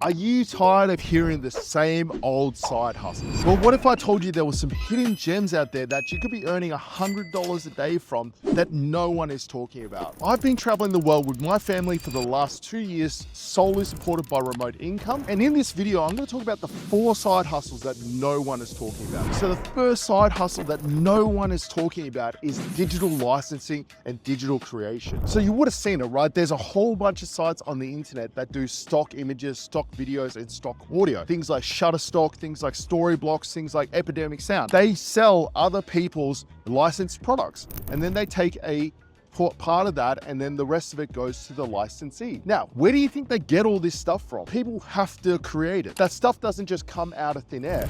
Are you tired of hearing the same old side hustles? Well, what if I told you there were some hidden gems out there that you could be earning $100 a day from that no one is talking about? I've been traveling the world with my family for the last 2 years, solely supported by remote income. And in this video, I'm going to talk about the 4 side hustles that no one is talking about. So the first side hustle that no one is talking about is digital licensing and digital creation. So you would have seen it, right? There's a whole bunch of sites on the internet that do stock images, stock videos, and stock audio. Things like Shutterstock, things like Storyblocks, things like Epidemic Sound. They sell other people's licensed products, and then they take a part of that, and then the rest of it goes to the licensee. Now, where do you think they get all this stuff from? People have to create it. That stuff doesn't just come out of thin air.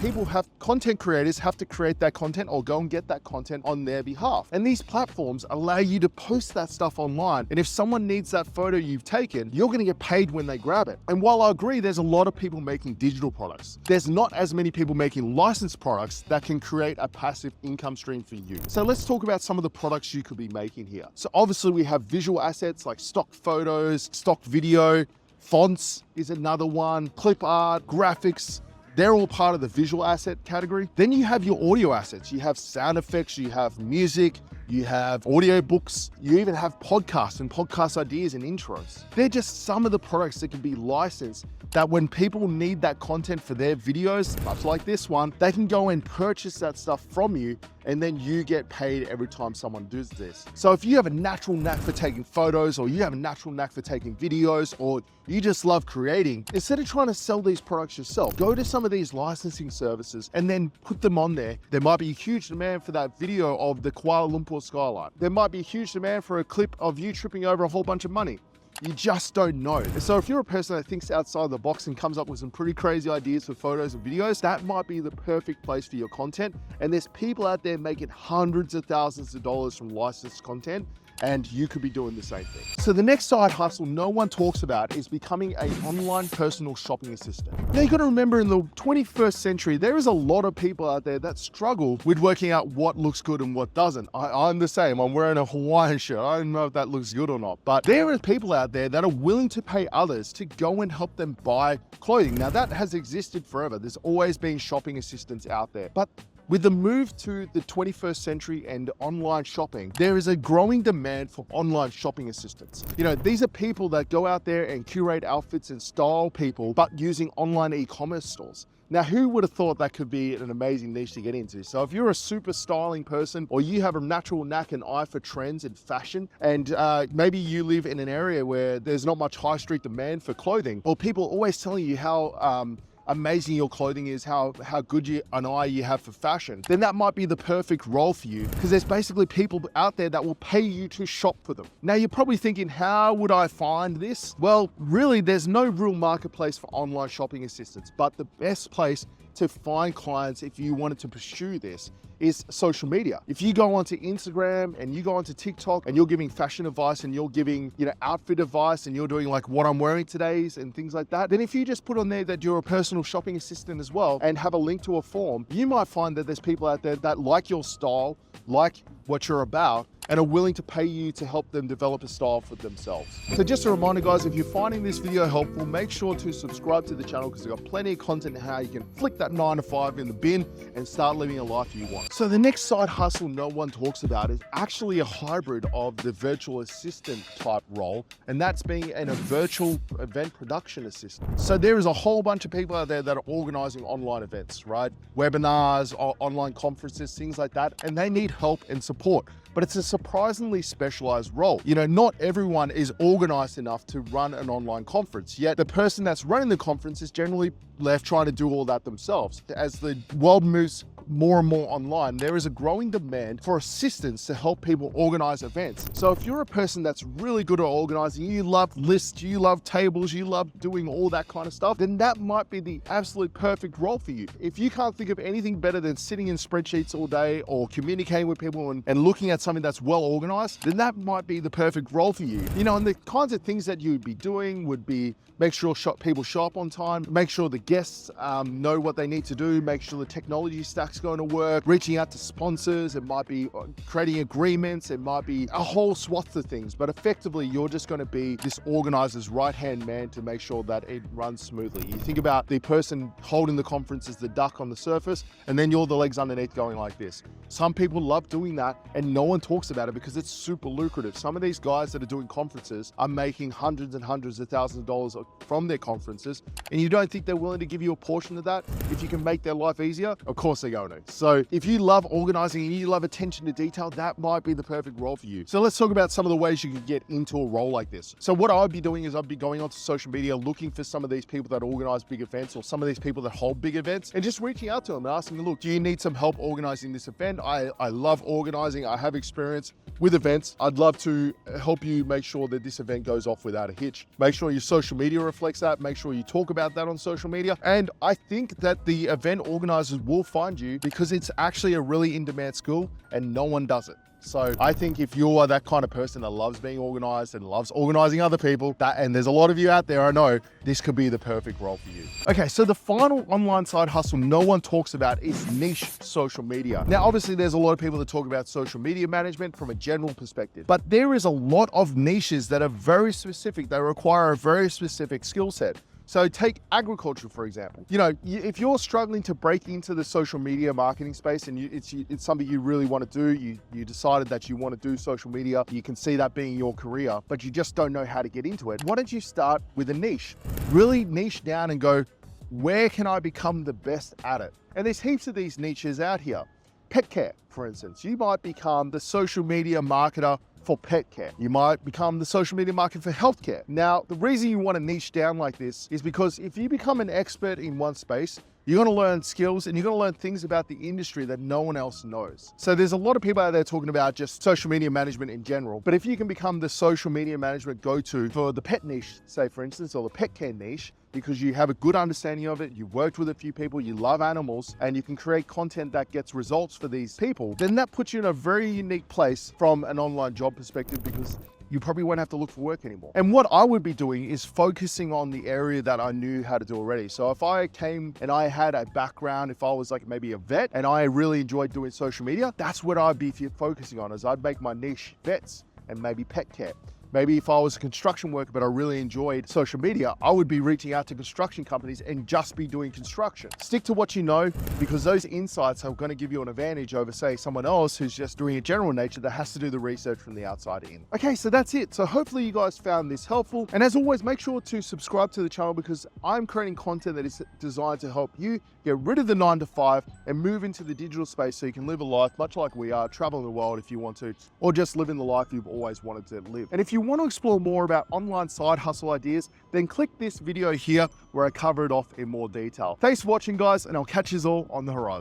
Content creators have to create that content or go and get that content on their behalf. And these platforms allow you to post that stuff online. And if someone needs that photo you've taken, you're gonna get paid when they grab it. And while I agree, there's a lot of people making digital products, there's not as many people making licensed products that can create a passive income stream for you. So let's talk about some of the products you could be making here. So obviously we have visual assets like stock photos, stock video, fonts is another one, clip art, graphics. They're all part of the visual asset category. Then you have your audio assets. You have sound effects, you have music, you have audio books, you even have podcasts and podcast ideas and intros. They're just some of the products that can be licensed that when people need that content for their videos, much like this one, they can go and purchase that stuff from you, and then you get paid every time someone does this. So if you have a natural knack for taking photos, or you have a natural knack for taking videos, or you just love creating, instead of trying to sell these products yourself, go to some of these licensing services and then put them on there. There might be a huge demand for that video of the Kuala Lumpur skyline. There might be a huge demand for a clip of you tripping over a whole bunch of money. You just don't know. So if you're a person that thinks outside the box and comes up with some pretty crazy ideas for photos and videos, that might be the perfect place for your content. And there's people out there making hundreds of thousands of dollars from licensed content, and you could be doing the same thing. So the next side hustle no one talks about is becoming an online personal shopping assistant. Now you gotta remember, in the 21st century, there is a lot of people out there that struggle with working out what looks good and what doesn't. I'm the same, I'm wearing a Hawaiian shirt. I don't know if that looks good or not, but there are people out there that are willing to pay others to go and help them buy clothing. Now that has existed forever. There's always been shopping assistants out there, but with the move to the 21st century and online shopping, there is a growing demand for online shopping assistants. You know, these are people that go out there and curate outfits and style people, but using online e-commerce stores. Now, who would have thought that could be an amazing niche to get into? So if you're a super styling person, or you have a natural knack and eye for trends and fashion, and maybe you live in an area where there's not much high street demand for clothing, or people always telling you how amazing your clothing is, how good an eye you have for fashion, then that might be the perfect role for you, because there's basically people out there that will pay you to shop for them. Now you're probably thinking, how would I find this? Well, really, there's no real marketplace for online shopping assistants, but the best place to find clients if you wanted to pursue this is social media. If you go onto Instagram and you go onto TikTok and you're giving fashion advice and you're giving, outfit advice and you're doing like what I'm wearing today and things like that, then if you just put on there that you're a personal shopping assistant as well and have a link to a form, you might find that there's people out there that like your style, like what you're about, and are willing to pay you to help them develop a style for themselves. So just a reminder, guys, if you're finding this video helpful, make sure to subscribe to the channel, because we've got plenty of content on how you can flick that 9 to 5 in the bin and start living a life you want. So the next side hustle no one talks about is actually a hybrid of the virtual assistant type role, and that's being a virtual event production assistant. So there is a whole bunch of people out there that are organizing online events, right? Webinars, online conferences, things like that, and they need help and support. But it's a surprisingly specialized role. Not everyone is organized enough to run an online conference, yet the person that's running the conference is generally left trying to do all that themselves. As the world moves more and more online, there is a growing demand for assistance to help people organize events. So if you're a person that's really good at organizing, you love lists, you love tables, you love doing all that kind of stuff, then that might be the absolute perfect role for you. If you can't think of anything better than sitting in spreadsheets all day or communicating with people and looking at something that's well organized, then that might be the perfect role for you. And the kinds of things that you'd be doing would be make sure people show up on time, make sure the guests know what they need to do, make sure the technology stacks contracts going to work, reaching out to sponsors, it might be creating agreements, it might be a whole swath of things, but effectively you're just going to be this organizer's right-hand man to make sure that it runs smoothly. You think about the person holding the conference as the duck on the surface, and then you're the legs underneath going like this. Some people love doing that and no one talks about it because it's super lucrative. Some of these guys that are doing conferences are making hundreds and hundreds of thousands of dollars from their conferences, and you don't think they're willing to give you a portion of that if you can make their life easier? Of course they're going to. So if you love organizing and you love attention to detail, that might be the perfect role for you. So let's talk about some of the ways you can get into a role like this. So what I'd be doing is I'd be going onto social media, looking for some of these people that organize big events or some of these people that hold big events, and just reaching out to them and asking them, look, do you need some help organizing this event? I love organizing. I have experience with events. I'd love to help you make sure that this event goes off without a hitch. Make sure your social media reflects that. Make sure you talk about that on social media. And I think that the event organizers will find you because it's actually a really in-demand skill and no one does it. So I think if you are that kind of person that loves being organized and loves organizing other people, and there's a lot of you out there, I know, this could be the perfect role for you. Okay, so the final online side hustle no one talks about is niche social media. Now, obviously there's a lot of people that talk about social media management from a general perspective, but there is a lot of niches that are very specific. They require a very specific skill set. So take agriculture, for example. You know, if you're struggling to break into the social media marketing space and it's something you really want to do, you decided that you want to do social media, you can see that being your career, but you just don't know how to get into it. Why don't you start with a niche? Really niche down and go, where can I become the best at it? And there's heaps of these niches out here. Pet care, for instance. You might become the social media marketer for pet care. You might become the social media marketer for healthcare. Now, the reason you want to niche down like this is because if you become an expert in one space, you're going to learn skills and you're going to learn things about the industry that no one else knows. So there's a lot of people out there talking about just social media management in general. But if you can become the social media management go-to for the pet niche, say for instance, or the pet care niche, because you have a good understanding of it, you've worked with a few people, you love animals, and you can create content that gets results for these people, then that puts you in a very unique place from an online job perspective because you probably won't have to look for work anymore. And what I would be doing is focusing on the area that I knew how to do already. So if I came and I had a background, if I was like maybe a vet and I really enjoyed doing social media, that's what I'd be focusing on, is I'd make my niche vets and maybe pet care. Maybe if I was a construction worker, but I really enjoyed social media, I would be reaching out to construction companies and just be doing construction. Stick to what you know, because those insights are going to give you an advantage over, say, someone else who's just doing a general nature that has to do the research from the outside in. Okay, so that's it. So hopefully you guys found this helpful. And as always, make sure to subscribe to the channel because I'm creating content that is designed to help you get rid of the 9 to 5 and move into the digital space so you can live a life much like we are, traveling the world if you want to, or just living the life you've always wanted to live. And if you want to explore more about online side hustle ideas, then click this video here where I cover it off in more detail. Thanks for watching, guys, and I'll catch you all on the horizon.